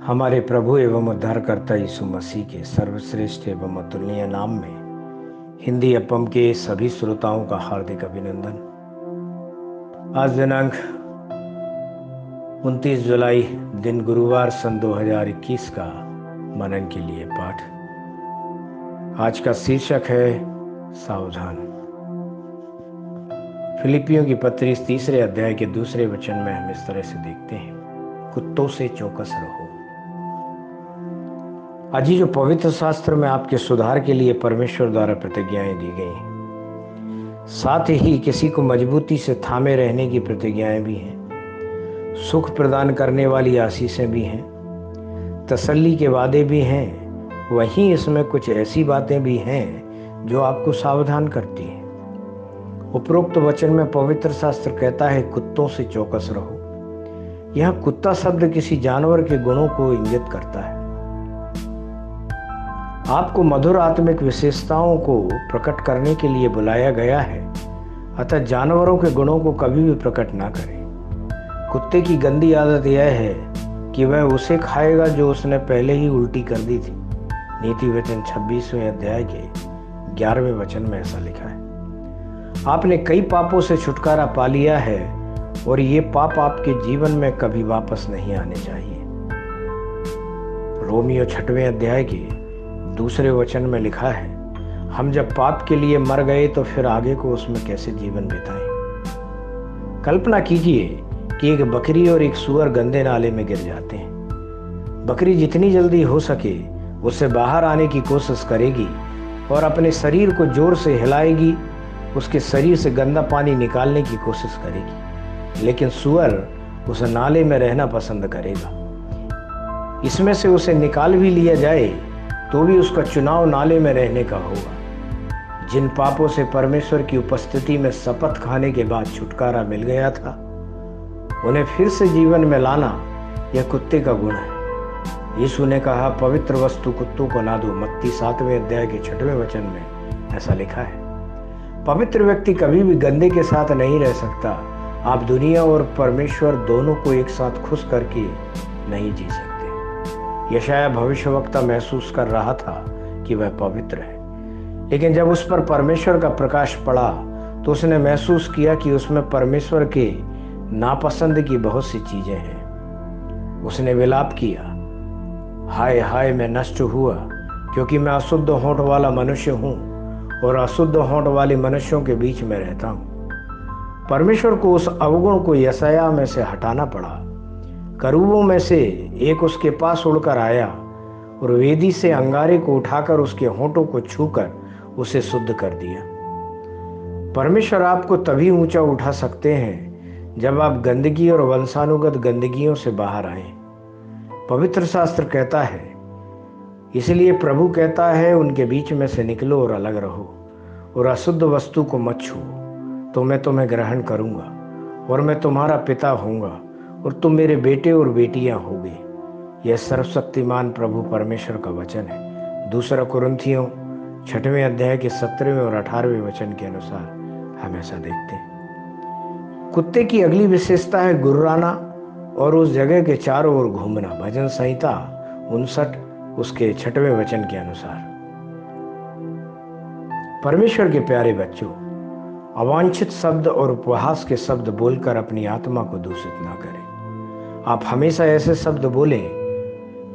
हमारे प्रभु एवं उद्धारकर्ता यीशु मसीह के सर्वश्रेष्ठ एवं अतुलनीय नाम में हिंदी अपम के सभी श्रोताओं का हार्दिक अभिनंदन। आज दिनांक 29 जुलाई दिन गुरुवार सन 2021 का मनन के लिए पाठ। आज का शीर्षक है सावधान। फिलिपियों की पत्री 3 अध्याय के 2 वचन में हम इस तरह से देखते हैं, कुत्तों से चौकस रहो। आज ही जो पवित्र शास्त्र में आपके सुधार के लिए परमेश्वर द्वारा प्रतिज्ञाएं दी गई हैं, साथ ही किसी को मजबूती से थामे रहने की प्रतिज्ञाएं भी हैं, सुख प्रदान करने वाली आशीषें भी हैं, तसल्ली के वादे भी हैं। वहीं इसमें कुछ ऐसी बातें भी हैं जो आपको सावधान करती हैं। उपरोक्त वचन में पवित्र शास्त्र कहता है, कुत्तों से चौकस रहो। यह कुत्ता शब्द किसी जानवर के गुणों को इंगित करता है। आपको मधुर आत्मिक विशेषताओं को प्रकट करने के लिए बुलाया गया है, अतः जानवरों के गुणों को कभी भी प्रकट ना करें। कुत्ते की गंदी आदत यह है कि वह उसे खाएगा जो उसने पहले ही उल्टी कर दी थी। नीति वचन 26वें अध्याय के 11वें वचन में ऐसा लिखा है। आपने कई पापों से छुटकारा पा लिया है और ये पाप आपके जीवन में कभी वापस नहीं आने चाहिए। रोमियो 6वें अध्याय के 2 वचन में लिखा है, हम जब पाप के लिए मर गए तो फिर आगे को उसमें कैसे जीवन बिताएं। कल्पना कीजिए कि एक बकरी और एक सूअर गंदे नाले में गिर जाते हैं। बकरी जितनी जल्दी हो सके उससे बाहर आने की कोशिश करेगी और अपने शरीर को जोर से हिलाएगी, उसके शरीर से गंदा पानी निकालने की कोशिश करेगी, लेकिन सूअर उस नाले में रहना पसंद करेगा। इसमें से उसे निकाल भी लिया जाए तो भी उसका चुनाव नाले में रहने का होगा। जिन पापों से परमेश्वर की उपस्थिति में शपथ खाने के बाद छुटकारा मिल गया था, उन्हें फिर से जीवन में लाना यह कुत्ते का गुण है। यीशु ने कहा, पवित्र वस्तु कुत्तों को ना दो। मत्ती 7वें अध्याय के 6वें वचन में ऐसा लिखा है। पवित्र व्यक्ति कभी भी गंदे के साथ नहीं रह सकता। आप दुनिया और परमेश्वर दोनों को एक साथ खुश करके नहीं जी सकते। यशाया भविष्यवक्ता महसूस कर रहा था कि वह पवित्र है, लेकिन जब उस पर परमेश्वर का प्रकाश पड़ा तो उसने महसूस किया कि उसमें परमेश्वर के नापसंद की बहुत सी चीजें हैं। उसने विलाप किया, हाय हाय मैं नष्ट हुआ, क्योंकि मैं अशुद्ध होंठ वाला मनुष्य हूँ और अशुद्ध होंठ वाले मनुष्यों के बीच में रहता हूँ। परमेश्वर को उस अवगुण को यशाया में से हटाना पड़ा। करूबों में से एक उसके पास उड़कर आया और वेदी से अंगारे को उठाकर उसके होंठों को छूकर उसे शुद्ध कर दिया। परमेश्वर आपको तभी ऊंचा उठा सकते हैं जब आप गंदगी और वंशानुगत गंदगियों से बाहर आए। पवित्र शास्त्र कहता है, इसलिए प्रभु कहता है, उनके बीच में से निकलो और अलग रहो और अशुद्ध वस्तु को मत छुओ, तो मैं तुम्हें ग्रहण करूंगा और मैं तुम्हारा पिता होऊंगा और तुम मेरे बेटे और बेटियां होगे। यह सर्वशक्तिमान प्रभु परमेश्वर का वचन है। 2 कुरिन्थियों 6वें अध्याय के 17वें और 18वें वचन के अनुसार हम ऐसा देखते हैं। कुत्ते की अगली विशेषता है गुर्राना और उस जगह के चारों ओर घूमना। भजन संहिता 59 उसके 6वें वचन के अनुसार। परमेश्वर के प्यारे बच्चों, अवांछित शब्द और उपहास के शब्द बोलकर अपनी आत्मा को दूषित ना करें। आप हमेशा ऐसे शब्द बोलें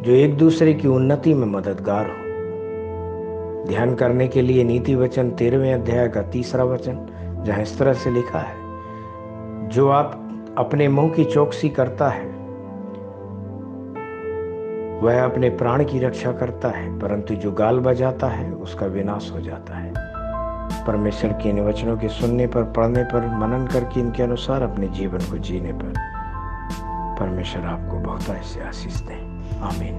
जो एक दूसरे की उन्नति में मददगार हो। ध्यान करने के लिए नीति वचन 13वें अध्याय का 3 वचन, जहां इस तरह से लिखा है, जो आप अपने मुंह की चौकसी करता है वह अपने प्राण की रक्षा करता है, परंतु जो गाल बजाता है उसका विनाश हो जाता है। परमेश्वर के इन वचनों के सुनने पर, पढ़ने पर, मनन करके इनके अनुसार अपने जीवन को जीने पर परमेश्वर आपको बहुत ऐसे आशीष दें। आमीन।